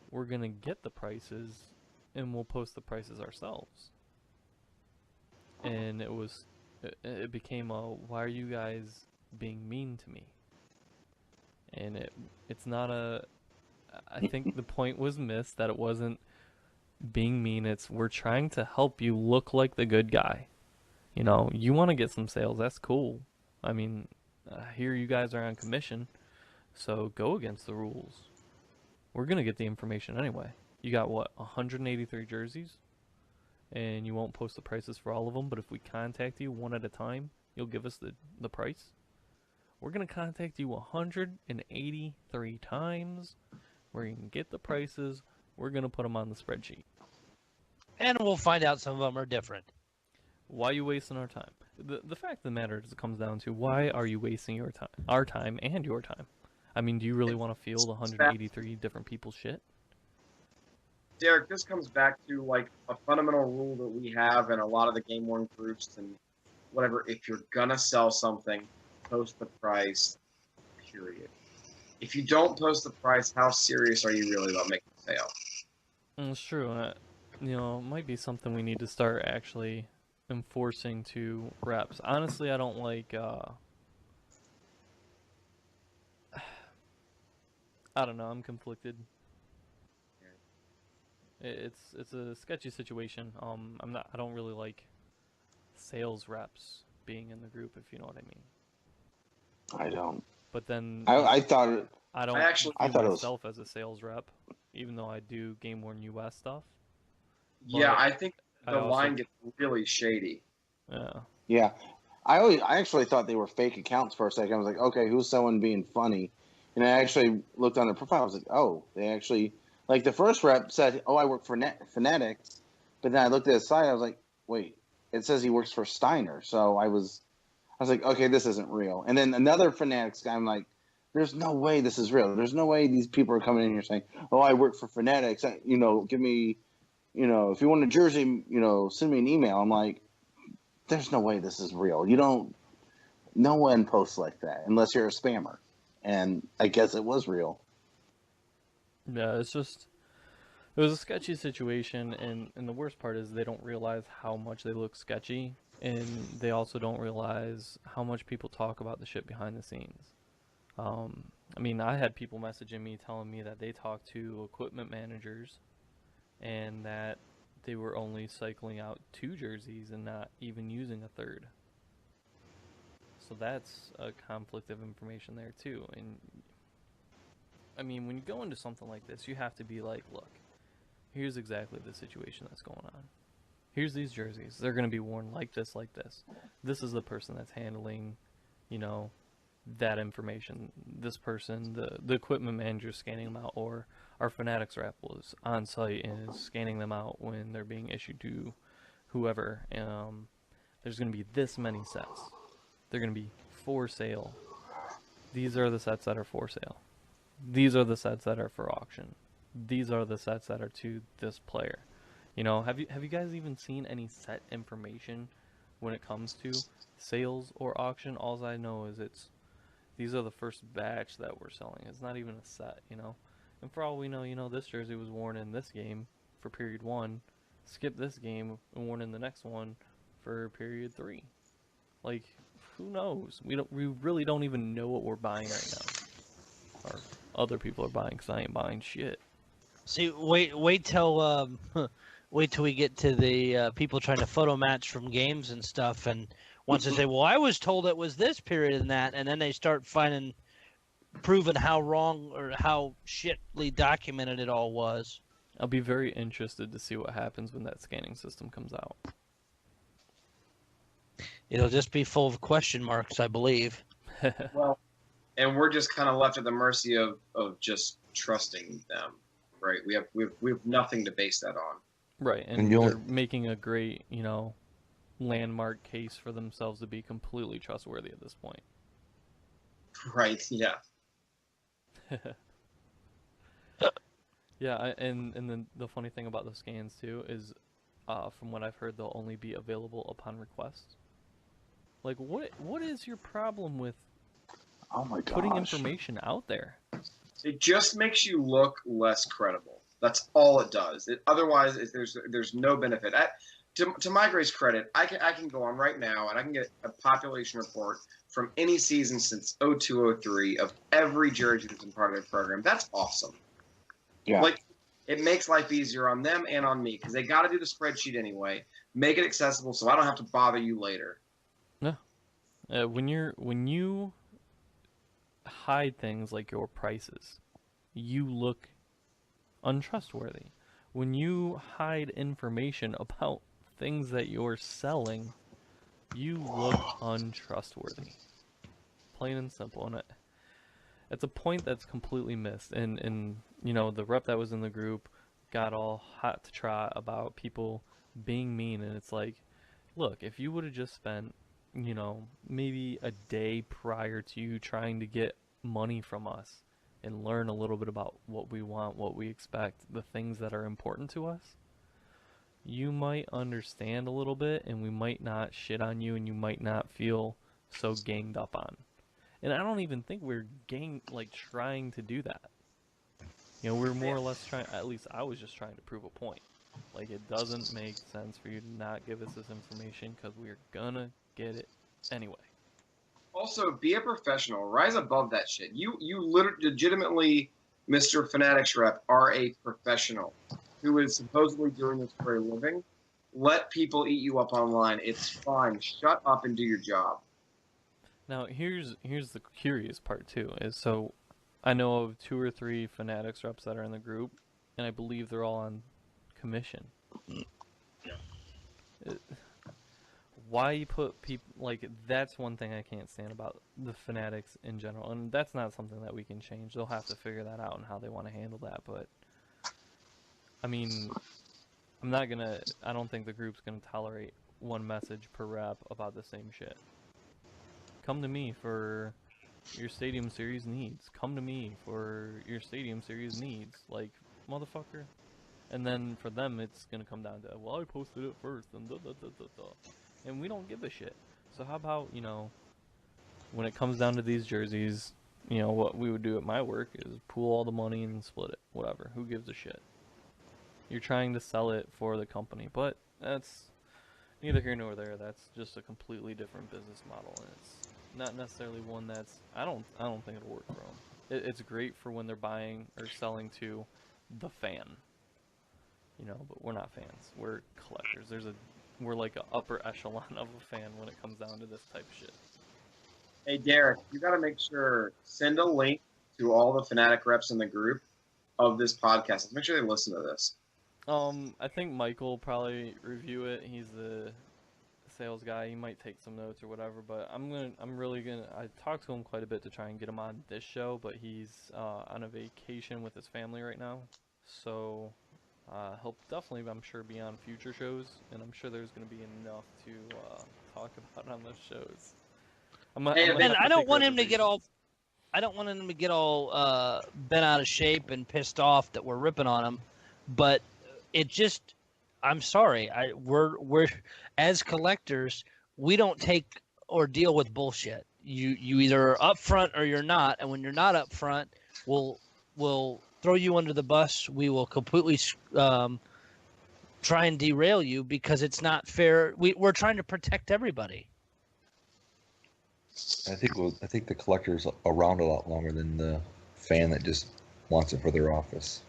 we're going to get the prices and we'll post the prices ourselves. And it became a, why are you guys being mean to me? And it's not a, I think the point was missed that it wasn't being mean. It's, we're trying to help you look like the good guy. You know, you want to get some sales, that's cool. I mean, here you guys are on commission, so go against the rules. We're going to get the information anyway. You got, what, 183 jerseys? And you won't post the prices for all of them, but if we contact you one at a time, you'll give us the price? We're going to contact you 183 times. We're going to get the prices. We're going to put them on the spreadsheet. And we'll find out some of them are different. Why are you wasting our time? The fact of the matter is, it comes down to, why are you wasting your time, our time and your time? I mean, do you really want to field 183 different people's shit? Derek, this comes back to like a fundamental rule that we have in a lot of the GameWorn groups and whatever. If you're gonna sell something, post the price, period. If you don't post the price, how serious are you really about making a sale? It's true. You know, it might be something we need to start actually enforcing to reps. Honestly, I don't like, I don't know, I'm conflicted. It's a sketchy situation. I don't really like sales reps being in the group, if you know what I mean. I don't. But then I thought I don't actually view myself as a sales rep, even though I do GameWorn.us stuff. Yeah, But I think the also, line gets really shady. Yeah. Yeah, I actually thought they were fake accounts for a second. I was like, okay, who's someone being funny? And I actually looked on their profile. I was like, oh, they actually, like the first rep said, oh, I work for Fanatics, but then I looked at his site. I was like, wait, it says he works for Steiner. So I was like, okay, this isn't real. And then another Fanatics guy, I'm like, there's no way this is real. There's no way these people are coming in here saying, oh, I work for Fanatics. You know, give me, you know, if you want a jersey, you know, send me an email. I'm like, there's no way this is real. No one posts like that unless you're a spammer. And I guess it was real. Yeah, it was a sketchy situation, and the worst part is they don't realize how much they look sketchy, and they also don't realize how much people talk about the shit behind the scenes. I mean, I had people messaging me telling me that they talked to equipment managers and that they were only cycling out 2 jerseys and not even using a third. So that's a conflict of information there too. And I mean, when you go into something like this, you have to be like, look, here's exactly the situation that's going on. Here's these jerseys. They're going to be worn like this, like this. This is the person that's handling, you know, that information. This person, the equipment manager scanning them out, or our Fanatics rep was on site and is scanning them out when they're being issued to whoever. There's going to be this many sets. They're going to be for sale. These are the sets that are for sale. These are the sets that are for auction. These are the sets that are to this player. You know, have you guys even seen any set information when it comes to sales or auction? All I know is these are the first batch that we're selling. It's not even a set, you know. And for all we know, you know, this jersey was worn in this game for period 1. Skip this game and worn in the next one for period 3. Like, who knows? We really don't even know what we're buying right now. Or other people are buying, because I ain't buying shit. See, wait till we get to the people trying to photo match from games and stuff, and once they say, well, I was told it was this period and that, and then they start proving how wrong or how shitly documented it all was. I'll be very interested to see what happens when that scanning system comes out. It'll just be full of question marks, I believe. Well, and we're just kind of left at the mercy of just trusting them, right? We have nothing to base that on. Right, and they're making a great, landmark case for themselves to be completely trustworthy at this point. Right. Yeah. Yeah, and then the funny thing about the scans too is, from what I've heard, they'll only be available upon request. Like, what is your problem with putting information out there? It just makes you look less credible. That's all it does. Otherwise, there's no benefit. To Migrate's credit, I can go on right now and I can get a population report from any season since 02-03 of every jersey that's been part of their program. That's awesome. Yeah. Like, it makes life easier on them and on me because they got to do the spreadsheet anyway. Make it accessible so I don't have to bother you later. No. When you hide things like your prices, you look untrustworthy. When you hide information about things that you're selling, you look untrustworthy. Plain and simple. And it's a point that's completely missed. And the rep that was in the group got all hot to trot about people being mean, and it's like, look, if you would have just spent, maybe a day prior to you trying to get money from us and learn a little bit about what we want, what we expect, the things that are important to us, you might understand a little bit, and we might not shit on you, and you might not feel so ganged up on. And I don't even think we're trying to do that. We're more or less trying, at least I was just trying to prove a point. Like, it doesn't make sense for you to not give us this information because we're gonna get it anyway. Also, be a professional. Rise above that shit. You legitimately, Mr. Fanatics rep, are a professional who is supposedly doing this for a living. Let people eat you up online. It's fine. Shut up and do your job. Now, here's the curious part too. Is so, I know of 2 or 3 Fanatics reps that are in the group, and I believe they're all on commission. Why you put people that's one thing I can't stand about the Fanatics in general, and that's not something that we can change. They'll have to figure that out and how they want to handle that. But I mean, I don't think the group's gonna tolerate one message per rep about the same shit. Come to me for your Stadium Series needs. Come to me for your Stadium Series needs. Like, motherfucker. And then for them, it's gonna come down to, well, I posted it first, and and we don't give a shit. So how about, when it comes down to these jerseys, what we would do at my work is pool all the money and split it. Whatever. Who gives a shit? You're trying to sell it for the company, but that's neither here nor there. That's just a completely different business model, and it's not necessarily one that's, I don't think it'll work for them. It's great for when they're buying or selling to the fan. But we're not fans. We're collectors. We're like an upper echelon of a fan when it comes down to this type of shit. Hey, Derek, you got to make sure, send a link to all the Fanatic reps in the group of this podcast. Let's make sure they listen to this. I think Michael will probably review it. He's the sales guy. He might take some notes or whatever, but I talked to him quite a bit to try and get him on this show, but he's on a vacation with his family right now. So he'll definitely, I'm sure, be on future shows, and I'm sure there's going to be enough to talk about on those shows. I don't want him to get all bent out of shape and pissed off that we're ripping on him, but it just, I'm sorry, we're as collectors, we don't take or deal with bullshit. You either are upfront or you're not, and when you're not upfront, we'll throw you under the bus. We will completely try and derail you because it's not fair. We're trying to protect everybody. I think the collector's around a lot longer than the fan that just wants it for their office.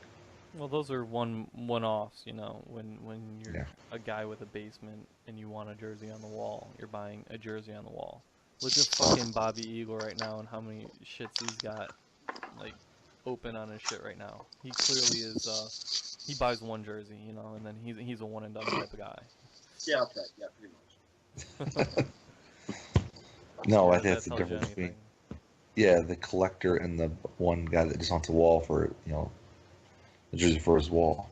Well, those are one-offs, when you're a guy with a basement and you want a jersey on the wall, you're buying a jersey on the wall. Look at fucking Bobby Eagle right now and how many shits he's got, open on his shit right now. He clearly is, he buys one jersey, and then he's a one-and-done type of guy. Yeah, okay, yeah, pretty much. No, Or I if think that that's the tells you difference between anything. the collector and the one guy that just wants a wall for the jersey for his wall.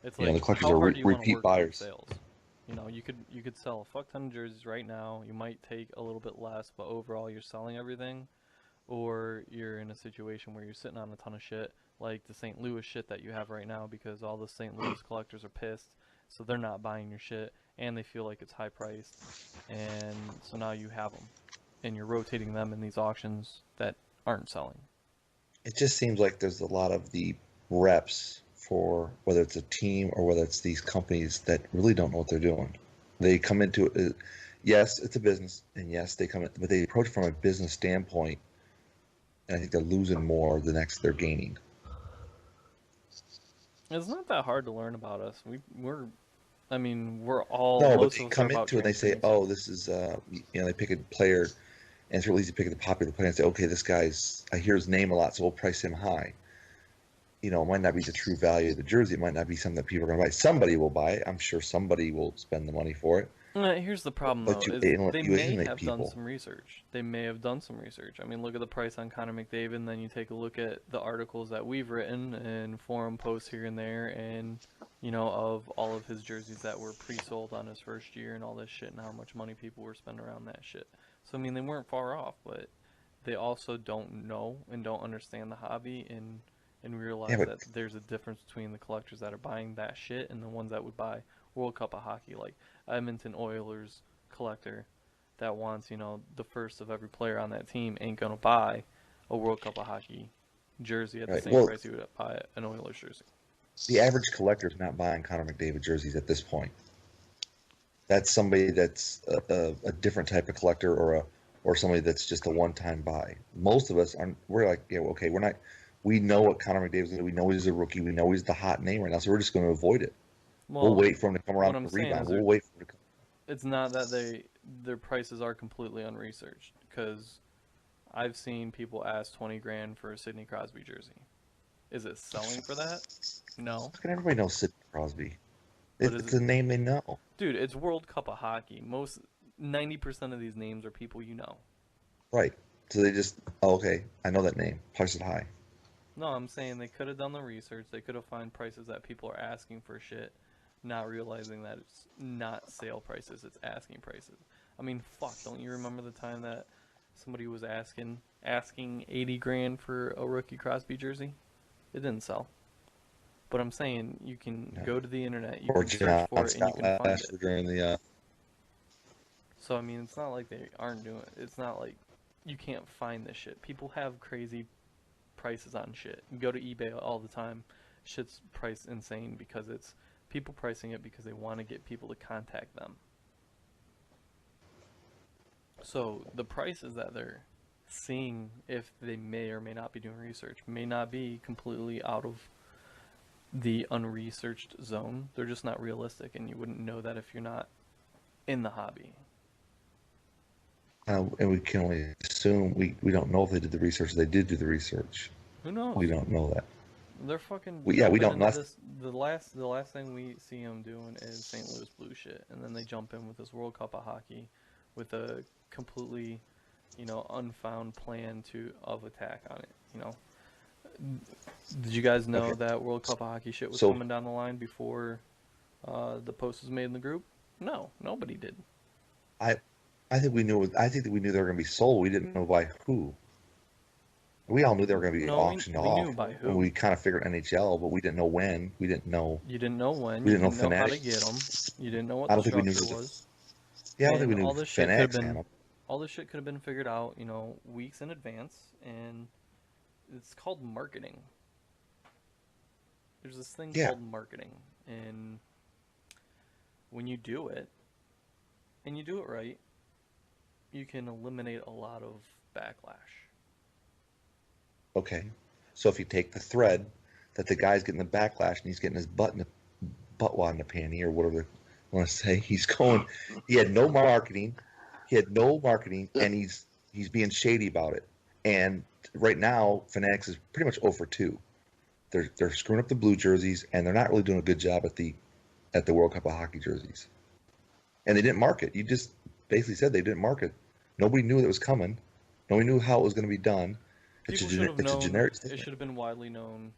It's The like, collectors how are hard do you want to repeat work on your buyers. sales? You could sell a fuck ton of jerseys right now. You might take a little bit less, but overall you're selling everything. Or you're in a situation where you're sitting on a ton of shit, like the St. Louis shit that you have right now, because all the St. Louis collectors are pissed, so they're not buying your shit, and they feel like it's high priced, and so now you have them, and you're rotating them in these auctions that aren't selling. It just seems like there's a lot of the reps for whether it's a team or whether it's these companies that really don't know what they're doing. They come into it. Yes, it's a business, and yes, they come in, but they approach from a business standpoint. And I think they're losing more than they're gaining. It's not that hard to learn about us. We're No, but most they of us are come about into it and they say, transparency. "Oh, this is they pick a player, and it's real easy to pick the popular player and say, okay, this guy's I hear his name a lot, so we'll price him high." It might not be the true value of the jersey. It might not be something that people are going to buy. Somebody will buy it. I'm sure somebody will spend the money for it. Here's the problem, But though, is you they may alienate have done people. some research. They may have done some research. I mean, look at the price on Connor McDavid, and then you take a look at the articles that we've written and forum posts here and there, and, of all of his jerseys that were pre-sold on his first year and all this shit, and how much money people were spending around that shit. So, I mean, they weren't far off, but they also don't know and don't understand the hobby and realize that there's a difference between the collectors that are buying that shit and the ones that would buy World Cup of Hockey, like Edmonton Oilers collector that wants, the first of every player on that team ain't gonna buy a World Cup of Hockey jersey at the same price he would buy an Oilers jersey. The average collector is not buying Connor McDavid jerseys at this point. That's somebody that's a different type of collector or somebody that's just a one-time buy. Most of us aren't. We're like, okay, we're not. We know what Connor McDavid's going to do. We know he's a rookie. We know he's the hot name right now, so we're just going to avoid it. We'll wait for him to come around for the rebound. We'll wait for him to come. It's not that their prices are completely unresearched, because I've seen people ask $20,000 for a Sidney Crosby jersey. Is it selling for that? No. Everybody knows Sidney Crosby. It's a name they know. Dude, it's World Cup of Hockey. 90% of these names are people you know. Right. So they just, okay, I know that name. Price it high. No, I'm saying they could have done the research. They could have found prices that people are asking for shit, not realizing that it's not sale prices, it's asking prices. I mean, fuck, don't you remember the time that somebody was asking $80,000 for a rookie Crosby jersey? It didn't sell. But I'm saying you can go to the internet, you can search for it, and you can find it. During the, So, I mean, it's not like they aren't doing it. It's not like you can't find this shit. People have crazy prices on shit. You go to eBay all the time. Shit's priced insane because it's people pricing it because they want to get people to contact them. So the prices that they're seeing, if they may or may not be doing research, may not be completely out of the unresearched zone. They're just not realistic, and you wouldn't know that if you're not in the hobby. and we can only assume. We don't know if they did the research. They did do the research. Who knows? We don't know that. They're fucking. We don't know. The last thing we see them doing is St. Louis Blue shit, and then they jump in with this World Cup of Hockey, with a completely, unfound plan of attack on it. Did you guys know that World Cup of Hockey shit was coming down the line before the post was made in the group? No, nobody did. I think we knew. I think that we knew they were going to be sold. We didn't know by who. We all knew they were going to be auctioned off. We knew by who. And we kind of figured NHL, but we didn't know when. We didn't know. You didn't know when. We didn't know Fanatics. How to get them. You didn't know what the structure was. Yeah, I don't think we knew Fanatics. All this shit could have been figured out, weeks in advance, and it's called marketing. There's this thing called marketing, and when you do it, and you do it right, you can eliminate a lot of backlash. Okay, so if you take the thread that the guy's getting the backlash and he's getting his butt wad in the panty or whatever you want to say, he had no marketing, and he's being shady about it. And right now, Fanatics is pretty much 0 for 2. They're screwing up the blue jerseys, and they're not really doing a good job at the World Cup of Hockey jerseys. And they didn't market. You just basically said they didn't market Nobody knew that was coming. Nobody knew how it was going to be done. People should have known. A generic It statement. should have been widely known.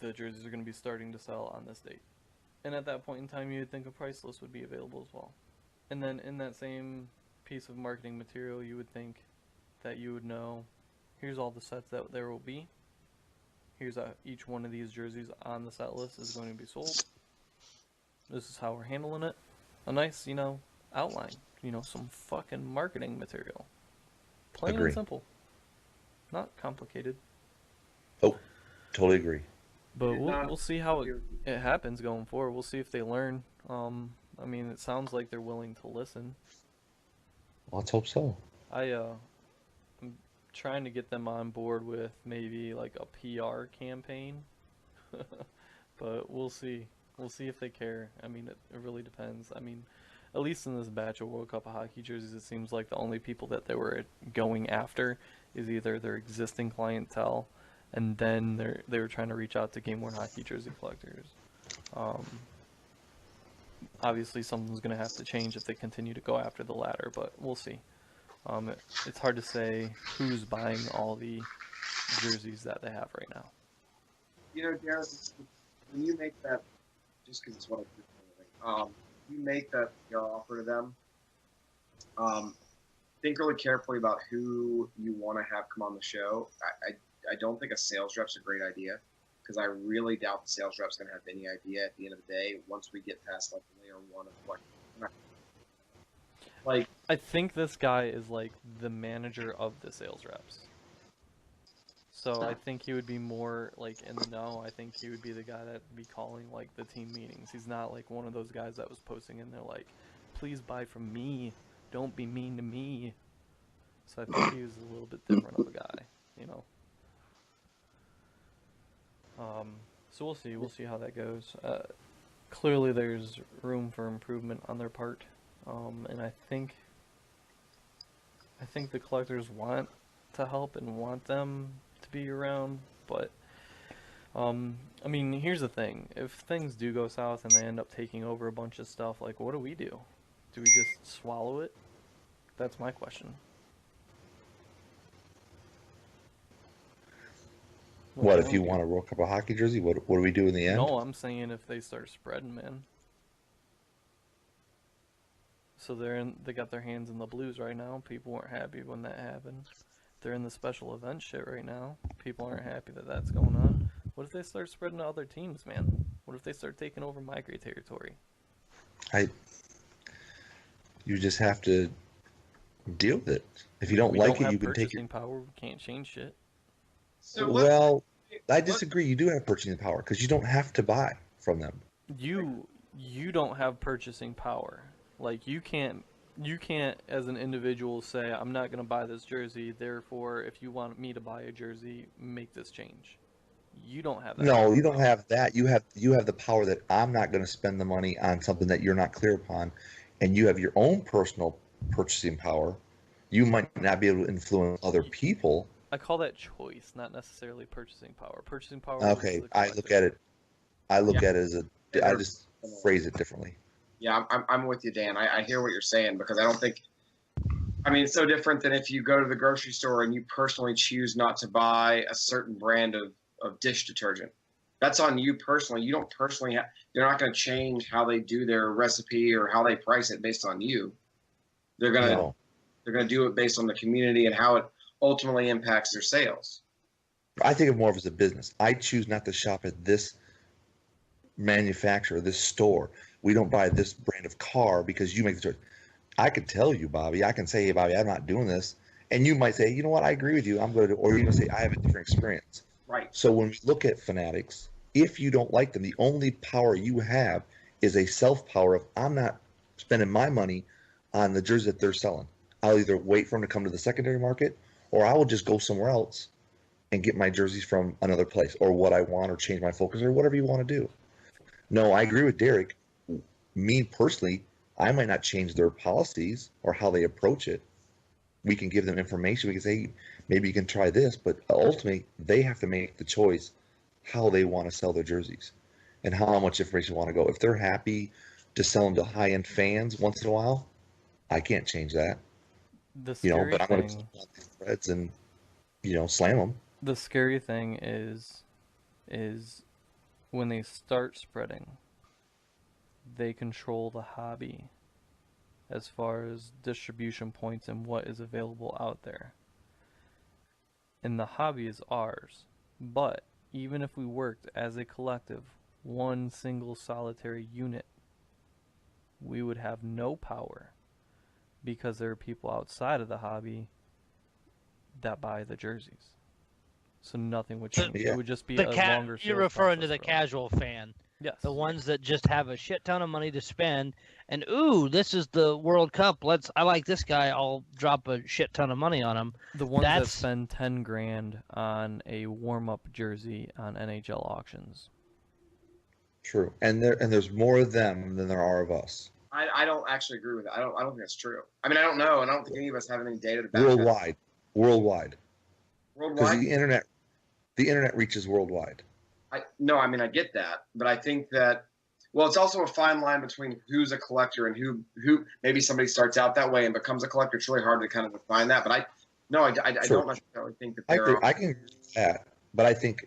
The jerseys are going to be starting to sell on this date, and at that point in time, you would think a price list would be available as well. And then in that same piece of marketing material, you would think that you would know, here's all the sets that there will be. Here's each one of these jerseys on the set list is going to be sold. This is how we're handling it. A nice, outline. Some fucking marketing material. Plain Agree. and simple. Not complicated. Oh, totally agree. But we'll see how it happens going forward. We'll see if they learn. It sounds like they're willing to listen. Let's hope so. I'm trying to get them on board with maybe like a PR campaign. But we'll see. We'll see if they care. It really depends. At least in this batch of World Cup of Hockey jerseys, it seems like the only people that they were going after is either their existing clientele, and then they were trying to reach out to GameWorn hockey jersey collectors. Obviously, something's going to have to change if they continue to go after the latter, but we'll see. It's hard to say who's buying all the jerseys that they have right now. Derek, when you make that, just because it's what I do, you make that offer to them, think really carefully about who you want to have come on the show. I don't think a sales rep's a great idea, because I really doubt the sales rep's going to have any idea at the end of the day once we get past like layer one of like. I think this guy is like the manager of the sales reps. So I think he would be more like in the know. I think he would be the guy that'd be calling like the team meetings. He's not like one of those guys that was posting in there like, please buy from me. Don't be mean to me. So I think he was a little bit different of a guy, So we'll see. We'll see how that goes. Clearly there's room for improvement on their part. And I think the collectors want to help and want them to be around, but here's the thing. If things do go south and they end up taking over a bunch of stuff, like, what do? Do we just swallow it? That's my question. What if you want a World Cup of Hockey jersey? What do we do in the end? No, I'm saying if they start spreading, man. So they got their hands in the blues right now. People weren't happy when that happened. They're in the special event shit right now. People aren't happy that that's going on. What if they start spreading to other teams, man? What if they start taking over migrate territory? You just have to deal with it. If you don't like it, you can take it. Power. We can't change shit. So I disagree. You do have purchasing power because you don't have to buy from them. You don't have purchasing power. Like you can't as an individual say, I'm not going to buy this jersey, therefore if you want me to buy a jersey, make this change. You don't have that. No, you don't have that. You have the power that I'm not going to spend the money on something that you're not clear upon, and you have your own personal purchasing power. You might not be able to influence other people. I call that choice, not necessarily purchasing power. Purchasing power. Okay, I look at it as I just phrase it differently. Yeah, I'm with you, Dan. I hear what you're saying, because I don't think, it's so different than if you go to the grocery store and you personally choose not to buy a certain brand of dish detergent. That's on you personally. You don't personally they're not going to change how they do their recipe or how they price it based on you. They're going to do it based on the community and how it ultimately impacts their sales. I think of more of as a business. I choose not to shop at this manufacturer, this store. We don't buy this brand of car because you make the choice. I could tell you, Bobby. I can say, hey, Bobby, I'm not doing this. And you might say, you know what, I agree with you. I'm going to, or you're going to say, I have a different experience. Right. So when we look at Fanatics, if you don't like them, the only power you have is a self-power of, I'm not spending my money on the jersey that they're selling. I'll either wait for them to come to the secondary market, or I will just go somewhere else and get my jerseys from another place, or what I want, or change my focus, or whatever you want to do. No, I agree with Derek. Me personally, I might not change their policies or how they approach it. We can give them information. We can say, maybe you can try this, but ultimately they have to make the choice how they want to sell their jerseys and how much information want to go. If they're happy to sell them to high-end fans once in a while, I can't change that. The You know, scary but I'm going to thing, click on these threads and slam them. the scary thing is when they start spreading, they control the hobby as far as distribution points and what is available out there. And the hobby is ours. But even if we worked as a collective, one single solitary unit, we would have no power because there are people outside of the hobby that buy the jerseys. So nothing would change. It would just be a longer sales You're referring to process the for us. casual fan. Yes. The ones that just have a shit ton of money to spend, and ooh, this is the World Cup. I like this guy. I'll drop a shit ton of money on him. The ones that spend 10 grand on a warm-up jersey on NHL auctions. True, and there's more of them than there are of us. I don't actually agree with that. I don't think that's true. I mean, I don't know, and I don't think any of us have any data to back Worldwide. Worldwide. Because the internet reaches worldwide. I get that, but I think that, well, it's also a fine line between who's a collector and who maybe somebody starts out that way and becomes a collector. It's really hard to kind of define that, but I don't necessarily think that I can agree with that, but I think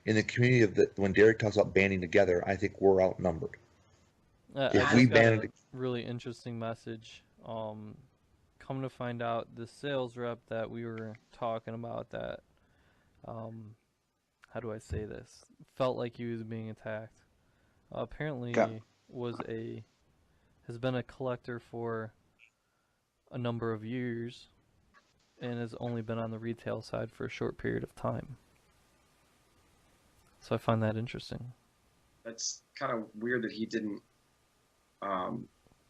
in the community of when Derek talks about banding together, I think we're outnumbered. If we banded, really interesting message. Come to find out, the sales rep that we were talking about that, how do I say this? Felt like he was being attacked. Apparently, has been a collector for a number of years, and has only been on the retail side for a short period of time. So I find that interesting. That's kind of weird that he didn't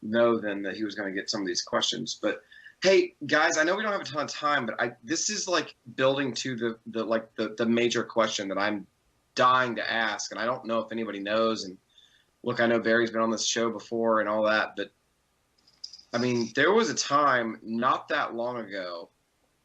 know then that he was going to get some of these questions. But hey, guys, I know we don't have a ton of time, but this is like building to the major question that I'm dying to ask, and I don't know if anybody knows. And look, I know Barry's been on this show before and all that, but I mean, there was a time not that long ago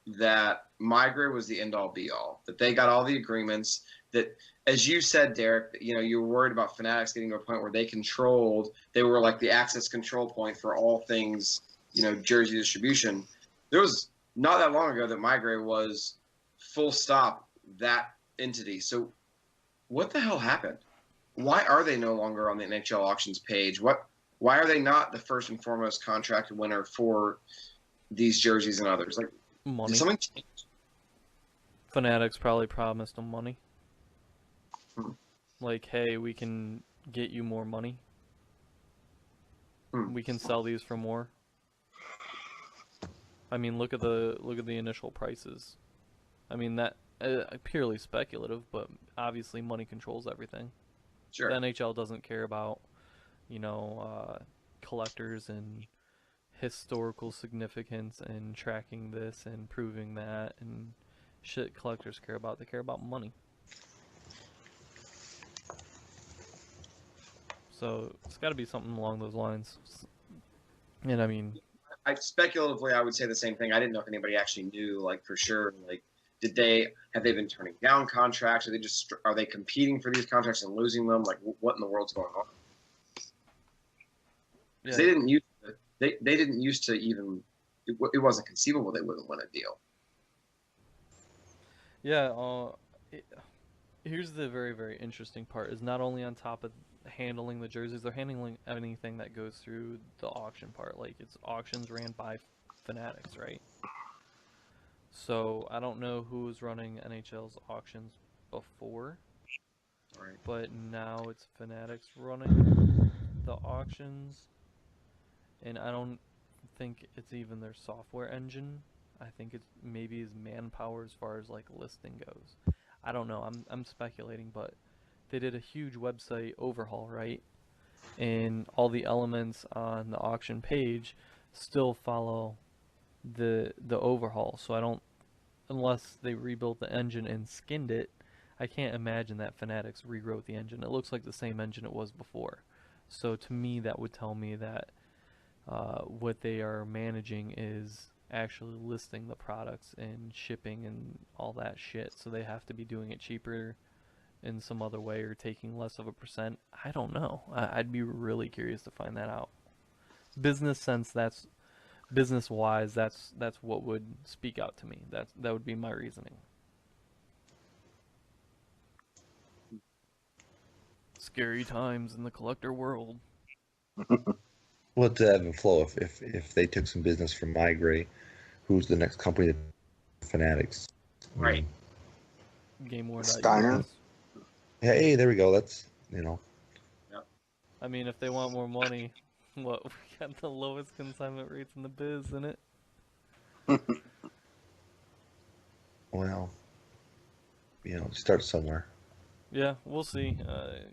that Migrate was the end-all be-all, that they got all the agreements, that, as you said, Derek, you were worried about Fanatics getting to a point where they were like the access control point for all things, jersey distribution. There was not that long ago that Migrate was full stop that entity. So what the hell happened? Why are they no longer on the NHL auctions page? Why are they not the first and foremost contract winner for these jerseys and others? Like, money. Did something change? Fanatics probably promised them money. Like, hey, we can get you more money. We can sell these for more. I mean, look at the initial prices. I mean, that purely speculative, but obviously money controls everything. Sure. The NHL doesn't care about, collectors and historical significance and tracking this and proving that and shit collectors care about. They care about money. So it's got to be something along those lines. And I mean, speculatively, I would say the same thing. I didn't know if anybody actually knew, like, for sure. Like, have they been turning down contracts? Are they competing for these contracts and losing them? Like, what in the world's going on? Because they didn't used to even. It wasn't conceivable they wouldn't win a deal. Yeah. Here's the very, very interesting part: is not only on top of handling the jerseys, they're handling anything that goes through the auction part. Like, it's auctions ran by Fanatics, right? So I don't know who was running NHL's auctions before, right, but now it's Fanatics running the auctions, and I don't think it's even their software engine. I think it's maybe his manpower as far as like listing goes. I don't know. I'm speculating, but they did a huge website overhaul, right? And all the elements on the auction page still follow the overhaul. So I don't, unless they rebuilt the engine and skinned it, I can't imagine that Fanatics rewrote the engine. It looks like the same engine it was before. So to me, that would tell me that what they are managing is actually listing the products and shipping and all that shit. So they have to be doing it cheaper in some other way or taking less of a percent. I don't know. I'd be really curious to find that out. Business sense, that's business wise, that's what would speak out to me. That would be my reasoning. Scary times in the collector world. Well, it's ebb and flow. If they took some business from Migrate, who's the next company? Fanatics. Right. GameWorn.us. Steiner? Hey, there we go. That's I mean, if they want more money, what, we got the lowest consignment rates in the biz, isn't it? well, start somewhere. Yeah, we'll see.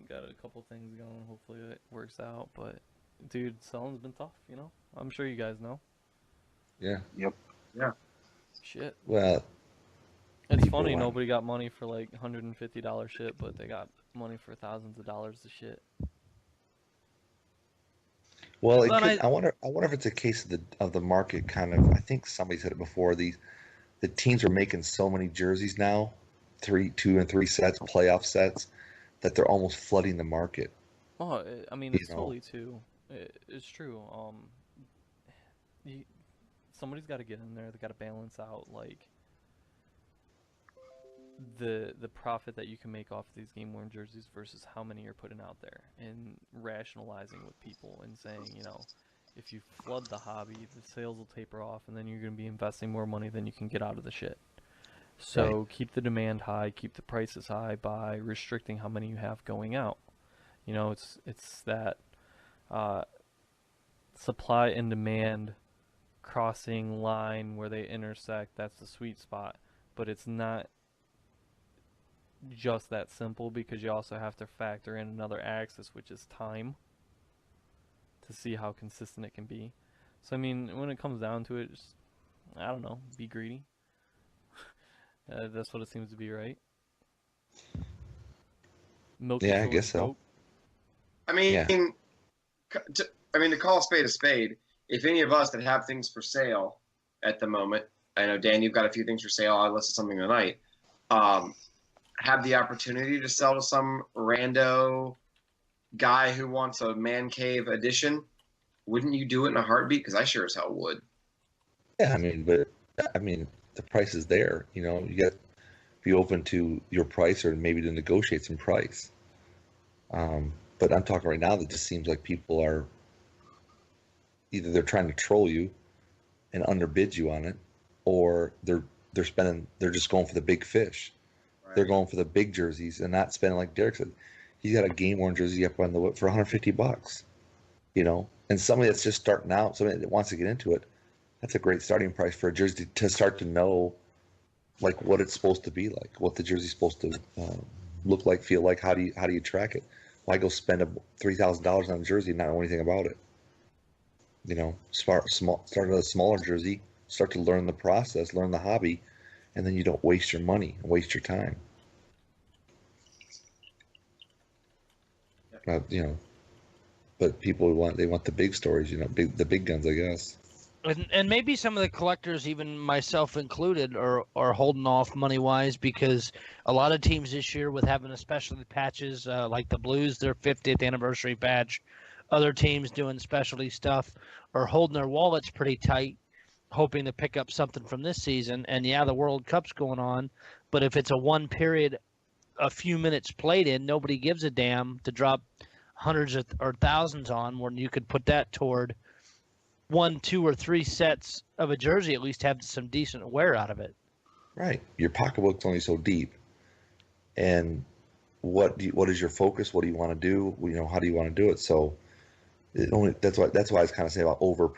Got a couple things going. Hopefully it works out. But, dude, selling's been tough, I'm sure you guys know. Yeah. Yep. Yeah. Shit. Well, It's funny, nobody got money for like $150 shit, but they got money for thousands of dollars of shit. Well, I wonder if it's a case of the market kind of. I think somebody said it before. The teams are making so many jerseys now, 2 and 3 sets, playoff sets, that they're almost flooding the market. Oh, I mean, it's totally too. It's true. Somebody's got to get in there. They got to balance out like the profit that you can make off these game-worn jerseys versus how many you're putting out there, and rationalizing with people and saying, if you flood the hobby, the sales will taper off, and then you're going to be investing more money than you can get out of the shit. So Right. keep the demand high, keep the prices high by restricting how many you have going out. It's that supply and demand crossing line where they intersect. That's the sweet spot, but it's not just that simple, because you also have to factor in another axis, which is time, to see how consistent it can be. So I mean, when it comes down to it, just, I don't know, be greedy. That's what it seems to be, right? Milk Yeah, I until guess it's so. broke. I mean, Yeah. to call a spade, if any of us that have things for sale at the moment, I know, Dan, you've got a few things for sale. I listed something tonight. Have the opportunity to sell to some rando guy who wants a man cave edition, wouldn't you do it in a heartbeat? Because I sure as hell would. Yeah, the price is there. You got to be open to your price, or maybe to negotiate some price. But I'm talking right now that just seems like people are either they're trying to troll you and underbid you on it, or they're just going for the big fish. Right? They're going for the big jerseys and not spending, like Derek said. He's got a game-worn jersey up on the whip for $150. And somebody that's just starting out, somebody that wants to get into it, that's a great starting price for a jersey to start to know, like, what it's supposed to be like, what the jersey's supposed to look like, feel like. How do you track it? Why go spend $3,000 on a jersey and not know anything about it? Start at a smaller jersey, start to learn the process, learn the hobby, and then you don't waste your money and waste your time. But people want the big stories, the big guns, I guess. And maybe some of the collectors, even myself included, are holding off money wise, because a lot of teams this year, with having especially patches like the Blues, their 50th anniversary patch, other teams doing specialty stuff, are holding their wallets pretty tight, hoping to pick up something from this season. And yeah, the World Cup's going on, but if it's a one period, a few minutes played in, nobody gives a damn to drop hundreds or thousands on, when you could put that toward 1, 2, or 3 sets of a jersey, at least have some decent wear out of it. Right. Your pocketbook's only so deep. And what is your focus? What do you want to do? How do you want to do it? So that's why I was kind of saying about over